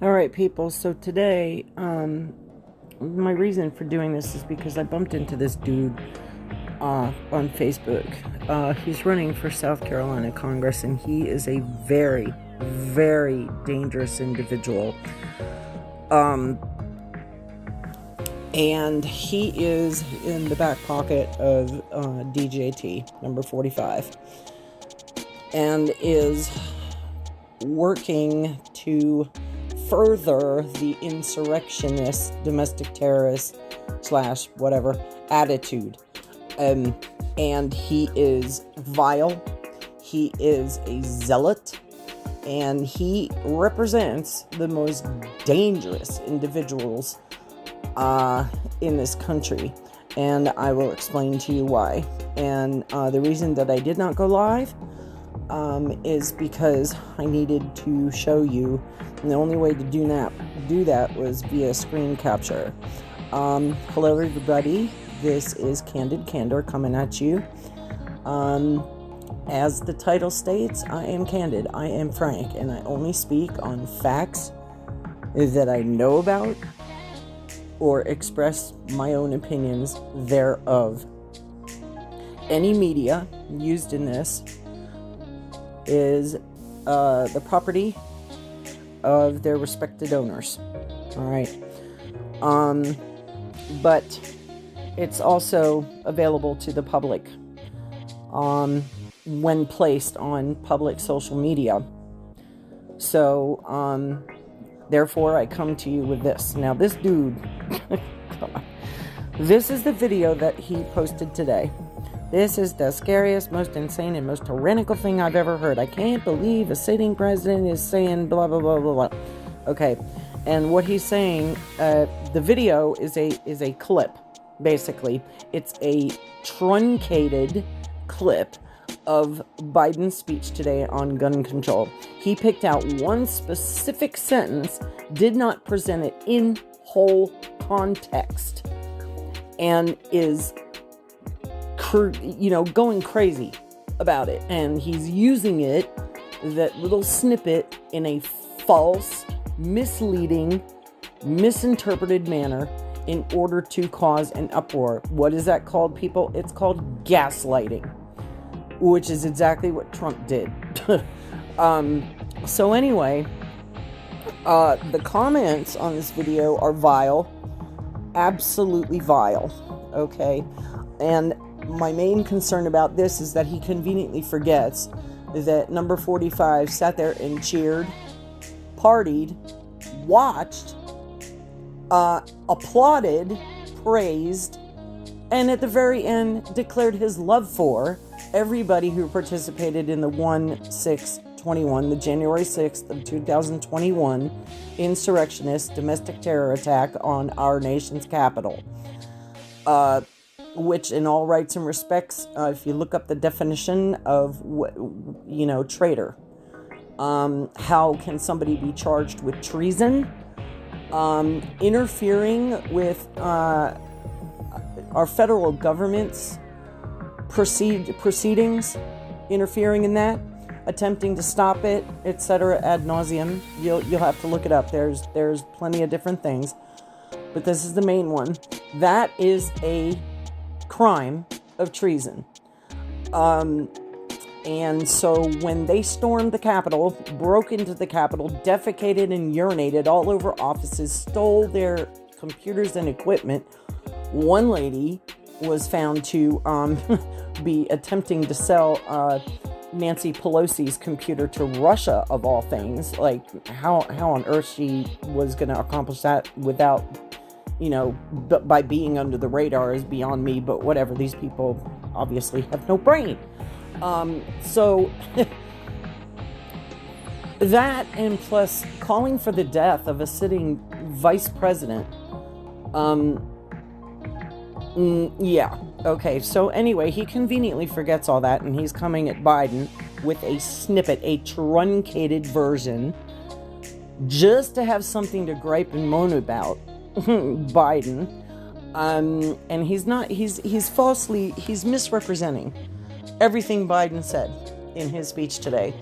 All right, people. So today, my reason for doing this is because I bumped into this dude on Facebook. He's running for South Carolina Congress, and he is a very, very dangerous individual. And he is in the back pocket of DJT, number 45, and is working to further the insurrectionist, domestic terrorist / whatever attitude. And he is vile. He is a zealot. And he represents the most dangerous individuals in this country. And I will explain to you why. And the reason that I did not go live is because I needed to show you, and the only way to do that was via screen capture. Hello everybody, this is Candid Candor coming at you. As the title states, I am candid, I am frank, and I only speak on facts that I know about or express my own opinions thereof. Any media used in this is the property of their respected owners. All right. But it's also available to the public when placed on public social media. So, therefore, I come to you with this. Now, this dude, this is the video that he posted today. This is the scariest, most insane, and most tyrannical thing I've ever heard. I can't believe a sitting president is saying blah, blah, blah, blah, blah. Okay, and what he's saying, the video is a clip, basically. It's a truncated clip of Biden's speech today on gun control. He picked out one specific sentence, did not present it in whole context, and is going crazy about it. And he's using it, that little snippet, in a false, misleading, misinterpreted manner in order to cause an uproar. What is that called, people? It's called gaslighting, which is exactly what Trump did. So anyway, the comments on this video are vile, absolutely vile, okay? And my main concern about this is that he conveniently forgets that number 45 sat there and cheered, partied, watched, applauded, praised, and at the very end declared his love for everybody who participated in the 1/6/21, the January 6th of 2021 insurrectionist domestic terror attack on our nation's capital. Which in all rights and respects, if you look up the definition of, traitor, how can somebody be charged with treason, interfering with our federal government's proceedings, interfering in that, attempting to stop it, etc. ad nauseum. You'll have to look it up. There's plenty of different things, but this is the main one. That is a crime of treason. And so when they stormed the Capitol, broke into the Capitol, defecated and urinated all over offices, stole their computers and equipment, one lady was found to be attempting to sell Nancy Pelosi's computer to Russia, of all things. Like, how on earth she was going to accomplish that without, by being under the radar is beyond me, but whatever. These people obviously have no brain. So that, and plus calling for the death of a sitting vice president. Yeah. Okay. So anyway, he conveniently forgets all that, and he's coming at Biden with a snippet, a truncated version, just to have something to gripe and moan about. Biden. And he's misrepresenting everything Biden said in his speech today.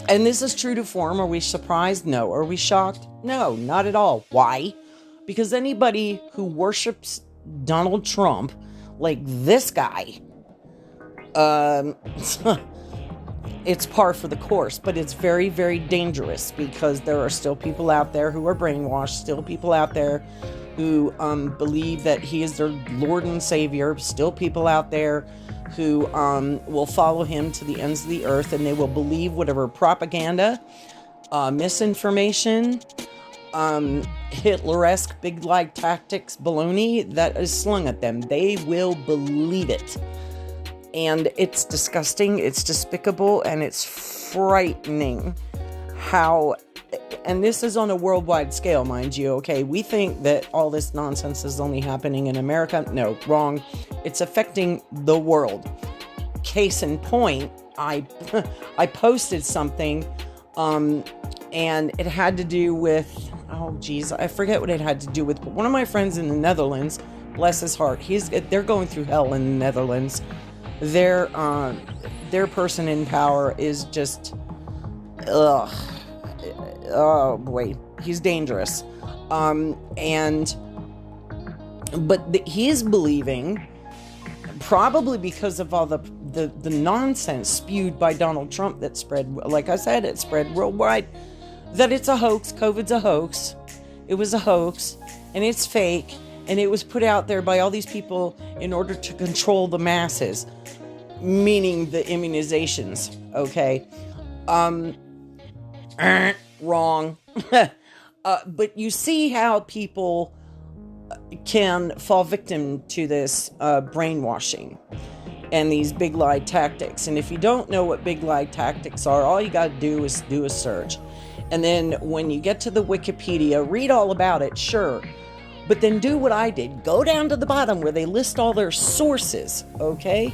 And this is true to form. Are we surprised? No. Are we shocked? No, not at all. Why? Because anybody who worships Donald Trump, like this guy, it's par for the course, but it's very, very dangerous because there are still people out there who are brainwashed, still people out there who believe that he is their Lord and Savior, still people out there who will follow him to the ends of the earth, and they will believe whatever propaganda, misinformation, Hitler-esque big lie tactics baloney that is slung at them. They will believe it. And it's disgusting, it's despicable, and it's frightening how, and this is on a worldwide scale, mind you, okay? We think that all this nonsense is only happening in America. No, wrong. It's affecting the world. Case in point, I posted something, and it had to do with, oh geez, I forget what it had to do with, but one of my friends in the Netherlands, bless his heart, they're going through hell in the Netherlands. Their person in power is just, oh boy, he's dangerous. He is believing, probably because of all the nonsense spewed by Donald Trump that spread, like I said, it spread worldwide, that it's a hoax. COVID's a hoax. It was a hoax, and it's fake. And it was put out there by all these people in order to control the masses, meaning the immunizations, okay? Wrong. But you see how people can fall victim to this brainwashing and these big lie tactics. And if you don't know what big lie tactics are, all you got to do is do a search. And then when you get to the Wikipedia, read all about it, sure. But then do what I did. Go down to the bottom where they list all their sources, okay?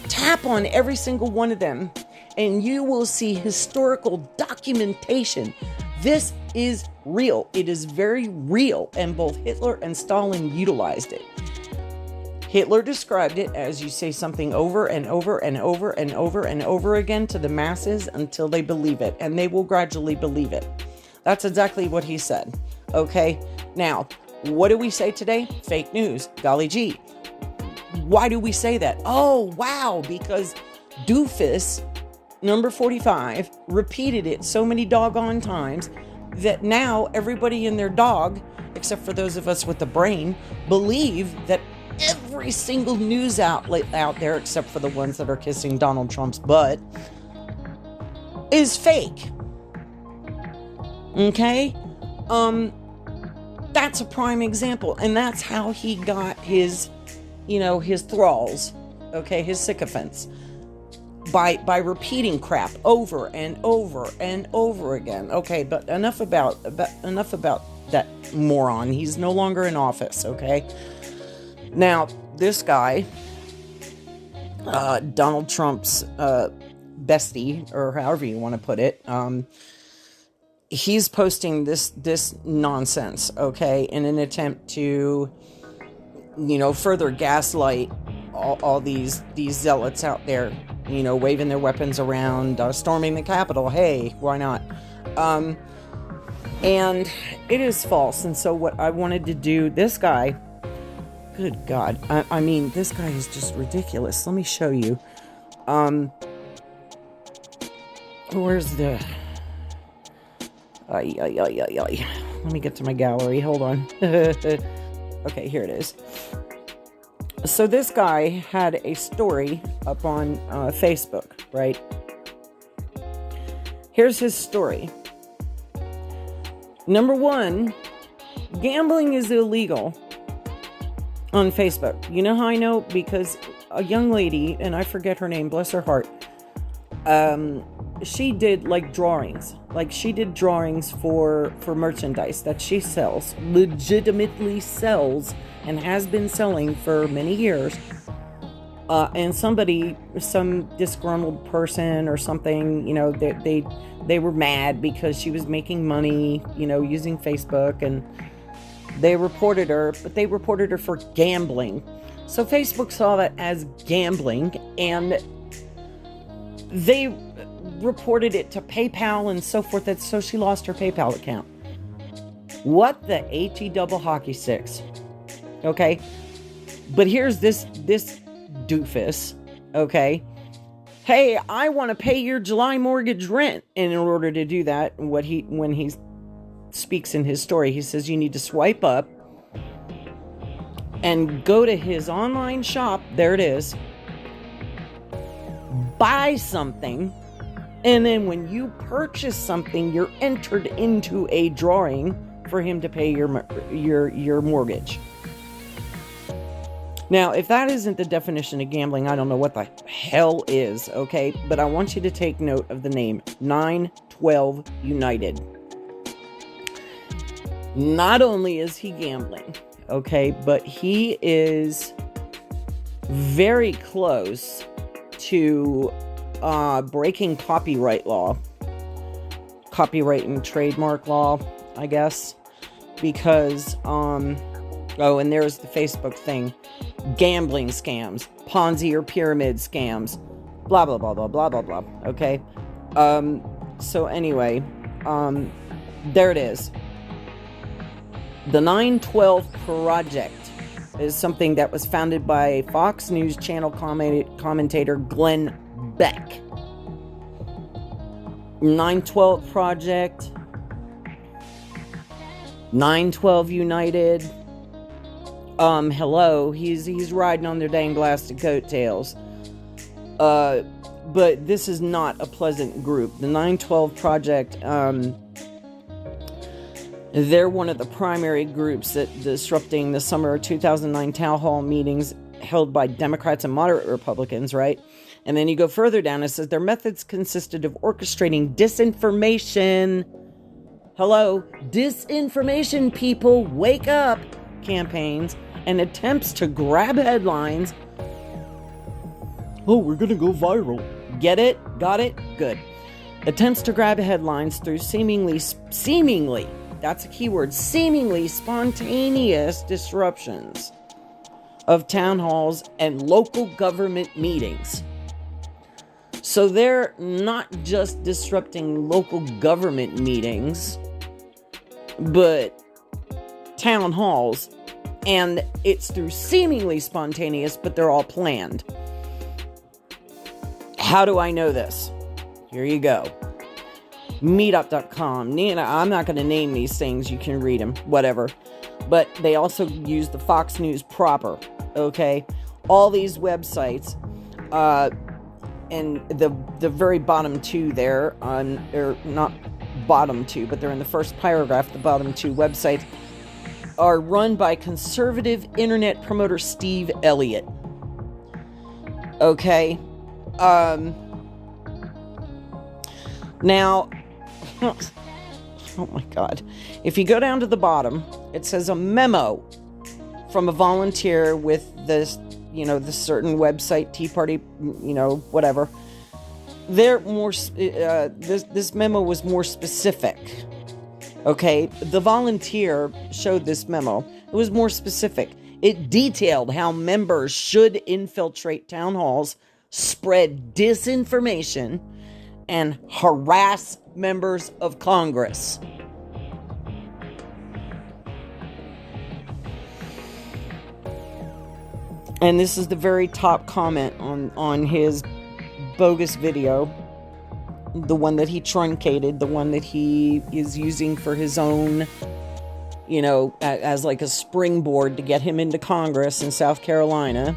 Tap on every single one of them, and you will see historical documentation. This is real. It is very real, and both Hitler and Stalin utilized it. Hitler described it as you say something over and over and over and over and over again to the masses until they believe it, and they will gradually believe it. That's exactly what he said, okay? Now, what do we say today? Fake news. Golly gee. Why do we say that? Oh, wow, because doofus number 45 repeated it so many doggone times that now everybody and their dog, except for those of us with the brain, believe that every single news outlet out there, except for the ones that are kissing Donald Trump's butt, is fake. Okay? That's a prime example, and that's how he got his, his thralls, okay, his sycophants, by repeating crap over and over and over again. Okay, but enough about that moron. He's no longer in office, okay? Now, this guy, Donald Trump's bestie, or however you want to put it, he's posting this nonsense, okay, in an attempt to, further gaslight all these zealots out there, waving their weapons around, storming the Capitol. Hey, why not? And it is false. And so what I wanted to do, this guy, good God, I mean, this guy is just ridiculous. Let me show you. Where's the... Let me get to my gallery. Hold on. Okay, here it is. So this guy had a story up on Facebook, right? Here's his story. Number one, gambling is illegal on Facebook. You know how I know? Because a young lady, and I forget her name, bless her heart, she did drawings. She did drawings for merchandise that she sells, legitimately sells, and has been selling for many years. And some disgruntled person or something, they were mad because she was making money, using Facebook, and they reported her, but they reported her for gambling. So Facebook saw that as gambling, and they reported it to PayPal and so forth, that so she lost her PayPal account. What the HE double hockey sticks? Okay, but here's this doofus. Okay, hey, I want to pay your July mortgage rent, and in order to do that, when he speaks in his story, he says you need to swipe up and go to his online shop. There it is. Buy something, and then when you purchase something, you're entered into a drawing for him to pay your mortgage. Now, if that isn't the definition of gambling, I don't know what the hell is, okay? But I want you to take note of the name 912 United. Not only is he gambling, okay, but he is very close to breaking copyright and trademark law, I guess, because oh, and there's the Facebook thing, gambling scams, Ponzi or pyramid scams, blah blah blah blah blah blah blah. Okay, so anyway, there it is. The 912 Project is something that was founded by Fox News Channel commentator Glenn Beck. 912 Project, 912 United. Hello, he's riding on their dang blasted coattails. But this is not a pleasant group. The 912 Project, they're one of the primary groups that disrupting the summer 2009 town hall meetings held by Democrats and moderate Republicans, right? And then you go further down, it says their methods consisted of orchestrating disinformation. Hello, disinformation, people, wake up campaigns and attempts to grab headlines. Oh, we're gonna go viral. Get it? Got it? Good. Attempts to grab headlines through seemingly, that's a keyword, seemingly spontaneous disruptions of town halls and local government meetings. So they're not just disrupting local government meetings, but town halls, and it's through seemingly spontaneous, but they're all planned. How do I know this? Here you go. Meetup.com. I'm not going to name these things. You can read them, whatever. But they also use the Fox News proper, okay? All these websites, and the very bottom two there, or not bottom two, but they're in the first paragraph, the bottom two websites, are run by conservative internet promoter Steve Elliott. Okay? Now, oh my God. If you go down to the bottom, it says a memo from a volunteer with this, this certain website, Tea Party, whatever. They're more, this memo was more specific. Okay, the volunteer showed this memo. It was more specific. It detailed how members should infiltrate town halls, spread disinformation, and harass members of Congress. And this is the very top comment on his bogus video. The one that he truncated, the one that he is using for his own, as like a springboard to get him into Congress in South Carolina,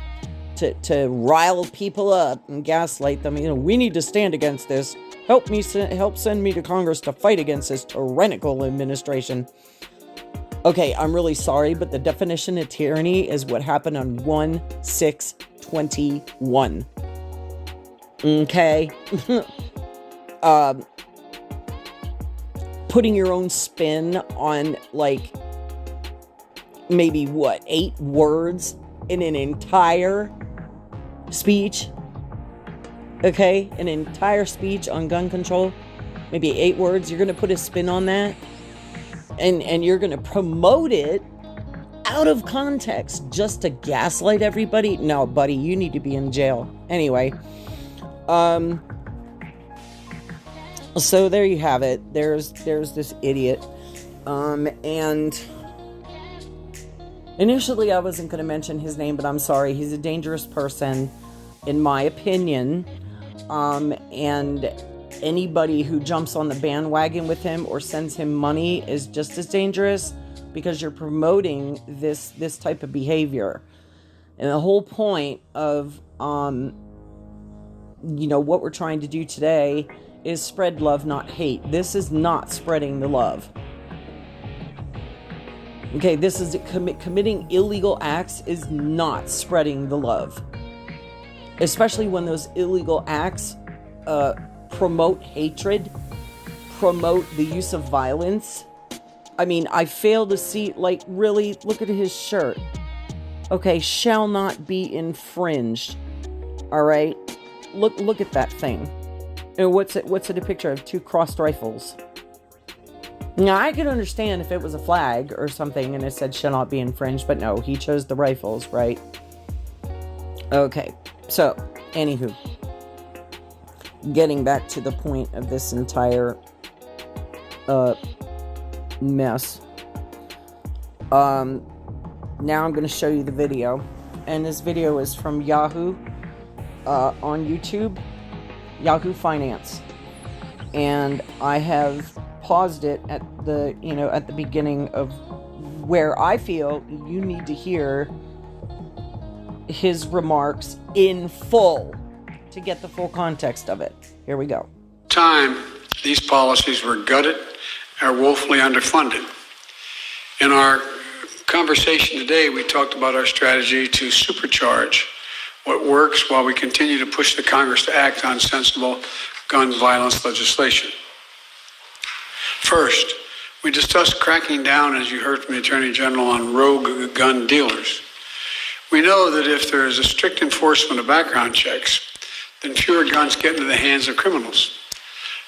to rile people up and gaslight them. We need to stand against this. Help send me to Congress to fight against this tyrannical administration. Okay, I'm really sorry, but the definition of tyranny is what happened on 1/6/21. Okay? Putting your own spin on, maybe 8 words in an entire speech. Okay? An entire speech on gun control. Maybe 8 words. You're going to put a spin on that. And you're going to promote it out of context just to gaslight everybody. No, buddy, you need to be in jail. Anyway. So there you have it. There's this idiot. And initially I wasn't going to mention his name, but I'm sorry. He's a dangerous person, in my opinion. And anybody who jumps on the bandwagon with him or sends him money is just as dangerous, because you're promoting this type of behavior. And the whole point of, what we're trying to do today is spread love, not hate. This is not spreading the love. Okay, this is committing illegal acts is not spreading the love. Especially when those illegal acts promote hatred, promote the use of violence. I mean, I fail to see, like, really, look at his shirt. Okay, shall not be infringed. All right? Look at that thing. And what's it a picture of? 2 crossed rifles. Now, I could understand if it was a flag or something and it said shall not be infringed, but no, he chose the rifles, right? Okay, so, anywho, getting back to the point of this entire mess. Now I'm going to show you the video, and this video is from Yahoo on YouTube, Yahoo Finance, and I have paused it at the beginning of where I feel you need to hear his remarks in full to get the full context of it. Here we go. Time, these policies were gutted or woefully underfunded. In our conversation today, we talked about our strategy to supercharge what works while we continue to push the Congress to act on sensible gun violence legislation. First, we discussed cracking down, as you heard from the Attorney General, on rogue gun dealers. We know that if there is a strict enforcement of background checks, then fewer guns get into the hands of criminals.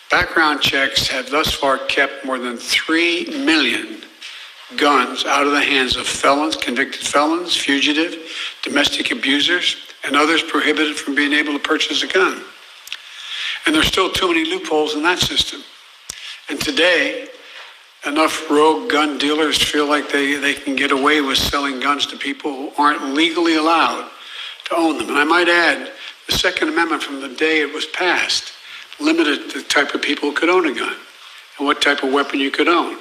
Background checks have thus far kept more than 3 million guns out of the hands of felons, convicted felons, fugitive, domestic abusers, and others prohibited from being able to purchase a gun. And there's still too many loopholes in that system. And today, enough rogue gun dealers feel like they can get away with selling guns to people who aren't legally allowed to own them. And I might add, the Second Amendment from the day it was passed limited the type of people who could own a gun and what type of weapon you could own.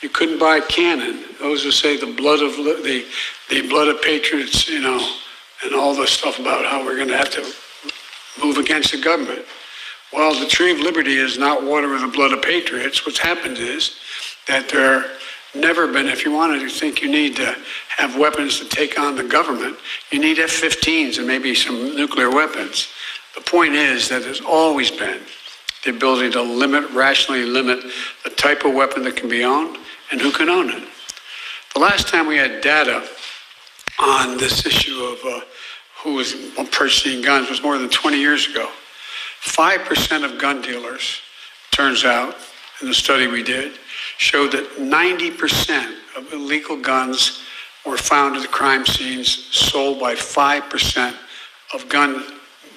You couldn't buy a cannon. Those who say the blood of patriots, and all this stuff about how we're going to have to move against the government. Well, the tree of liberty is not water with the blood of patriots. What's happened is that there never been, if you wanted to think you need to have weapons to take on the government, you need F-15s and maybe some nuclear weapons. The point is that there's always been the ability to rationally limit the type of weapon that can be owned and who can own it. The last time we had data on this issue of who was purchasing guns was more than 20 years ago. 5% of gun dealers, turns out, in the study we did, showed that 90% of illegal guns were found at the crime scenes sold by 5% of gun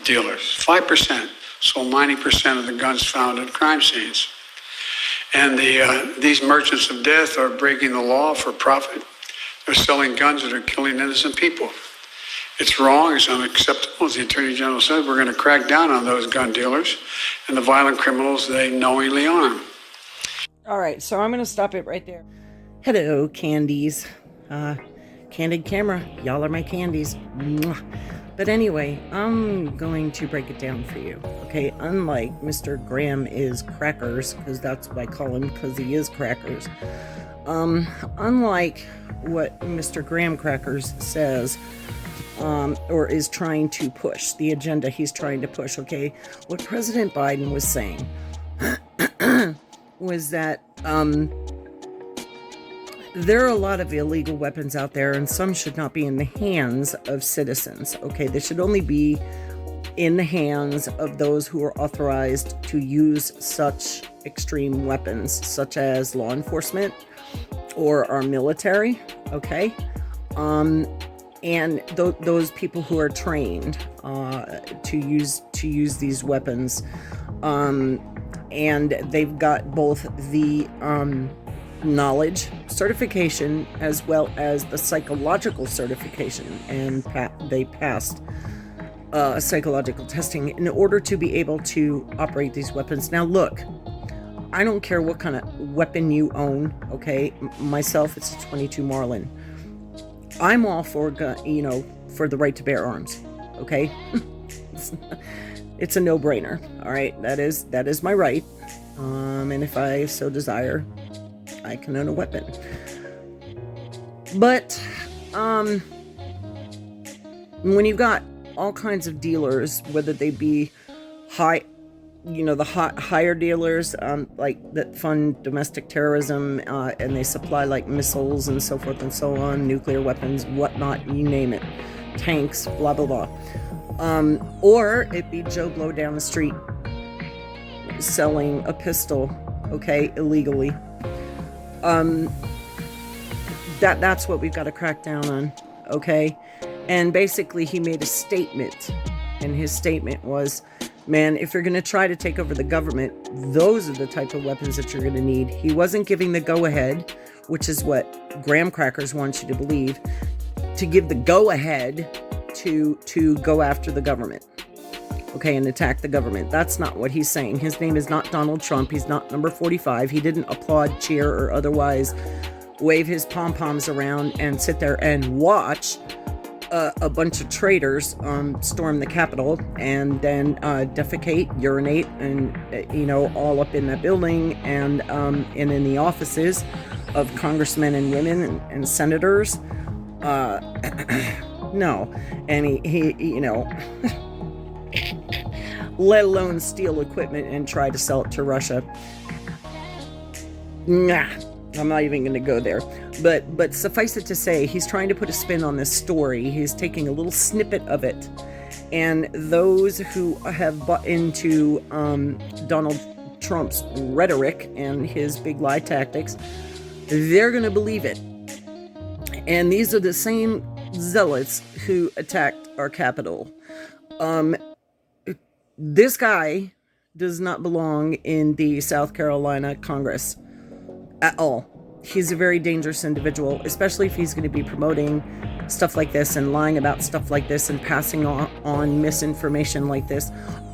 dealers. 5% sold 90% of the guns found at crime scenes. And these merchants of death are breaking the law for profit. They're selling guns that are killing innocent people. It's wrong, it's unacceptable. As the Attorney General said, we're going to crack down on those gun dealers and the violent criminals they knowingly arm. All right, so I'm going to stop it right there. Hello, candies. Candid camera, y'all are my candies. Mwah. But anyway, I'm going to break it down for you. Okay, unlike Mr. Graham is Crackers, because that's what I call him, because he is Crackers. Unlike what Mr. Graham Crackers says, or is trying to push, the agenda he's trying to push, okay? What President Biden was saying was that there are a lot of illegal weapons out there, and some should not be in the hands of citizens, okay? They should only be in the hands of those who are authorized to use such extreme weapons, such as law enforcement or our military, okay? And those people who are trained to use these weapons. and they've got both the knowledge certification as well as the psychological certification, and they passed psychological testing in order to be able to operate these weapons. Now look, I don't care what kind of weapon you own, okay? Myself, it's a .22 Marlin. I'm all for for the right to bear arms, okay? It's a no-brainer, all right? That is my right, and if I so desire, I can own a weapon. But when you've got all kinds of dealers, whether they be higher dealers like that fund domestic terrorism, and they supply like missiles and so forth and so on, nuclear weapons, whatnot, you name it, tanks, blah blah blah. Or it be Joe Blow down the street selling a pistol, okay, illegally. That's what we've got to crack down on, okay? And basically he made a statement, and his statement was, man, if you're going to try to take over the government, those are the type of weapons that you're going to need. He wasn't giving the go-ahead, which is what graham crackers want you to believe, to give the go-ahead to go after the government, okay, and attack the government. That's not what he's saying. His name is not Donald Trump. He's not number 45. He didn't applaud, cheer, or otherwise wave his pom-poms around and sit there and watch a bunch of traitors storm the Capitol and then defecate, urinate, and all up in that building and in the offices of congressmen and women and senators. No, and he let alone steal equipment and try to sell it to Russia. Nah, I'm not even going to go there. But suffice it to say, he's trying to put a spin on this story. He's taking a little snippet of it, and those who have bought into Donald Trump's rhetoric and his big lie tactics, they're going to believe it. And these are the same zealots who attacked our Capitol. This guy does not belong in the South Carolina Congress at all. He's a very dangerous individual, especially if he's going to be promoting stuff like this and lying about stuff like this and passing on misinformation like this,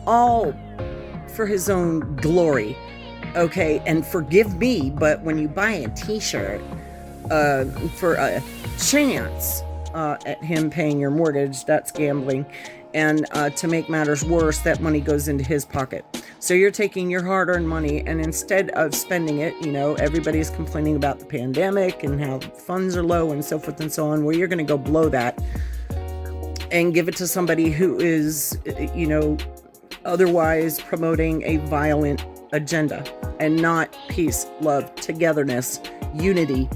all for his own glory. Okay, and forgive me, but when you buy a t-shirt for a chance at him paying your mortgage, that's gambling. And to make matters worse, that money goes into his pocket. So you're taking your hard-earned money, and instead of spending it, everybody's complaining about the pandemic and how funds are low and so forth and so on, where you're going to go blow that and give it to somebody who is, otherwise promoting a violent agenda and not peace, love, togetherness, unity,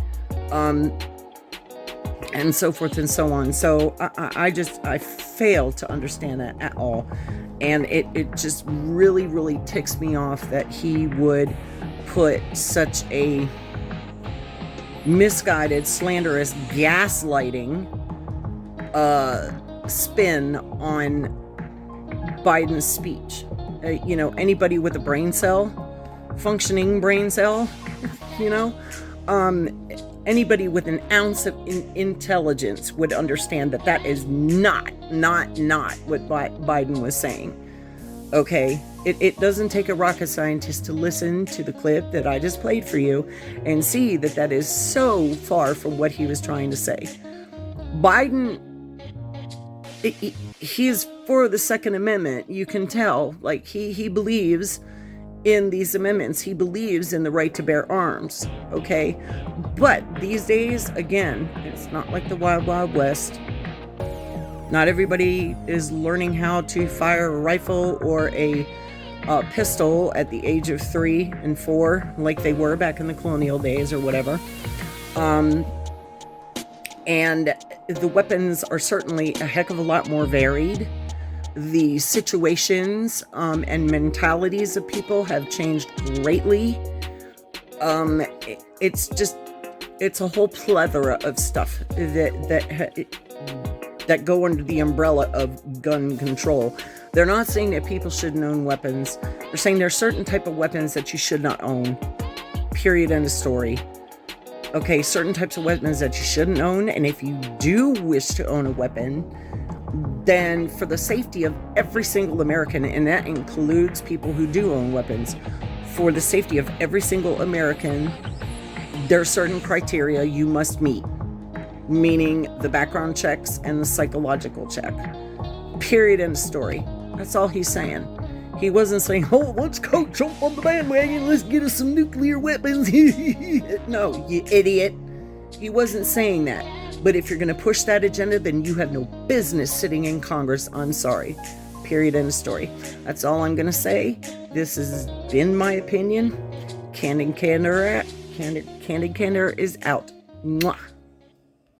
and so forth and so on. So I fail to understand that at all. And it just really, really ticks me off that he would put such a misguided, slanderous, gaslighting spin on Biden's speech. Anybody with a brain cell, functioning brain cell, anybody with an ounce of intelligence would understand that is not what Biden was saying. Okay, it doesn't take a rocket scientist to listen to the clip that I just played for you and see that is so far from what he was trying to say. Biden, he is for the Second Amendment. You can tell, like he believes in these amendments. He believes in the right to bear arms, okay? But these days, again, it's not like the Wild Wild West. Not everybody is learning how to fire a rifle or a pistol at the age of 3 and 4, like they were back in the colonial days or whatever. And the weapons are certainly a heck of a lot more varied. The situations and mentalities of people have changed greatly. It's a whole plethora of stuff that go under the umbrella of gun control. They're not saying that people shouldn't own weapons. They're saying there are certain type of weapons that you should not own. Period, end of story. Okay, certain types of weapons that you shouldn't own, and if you do wish to own a weapon, then for the safety of every single American, and that includes people who do own weapons, for the safety of every single American, there are certain criteria you must meet, meaning the background checks and the psychological check. Period, end of story. That's all he's saying. He wasn't saying, oh, let's go jump on the bandwagon, let's get us some nuclear weapons. No, you idiot. He wasn't saying that. But if you're going to push that agenda, then you have no business sitting in Congress. I'm sorry. Period, end of story. That's all I'm going to say. This has been my opinion. Candid Candor is out. Mwah.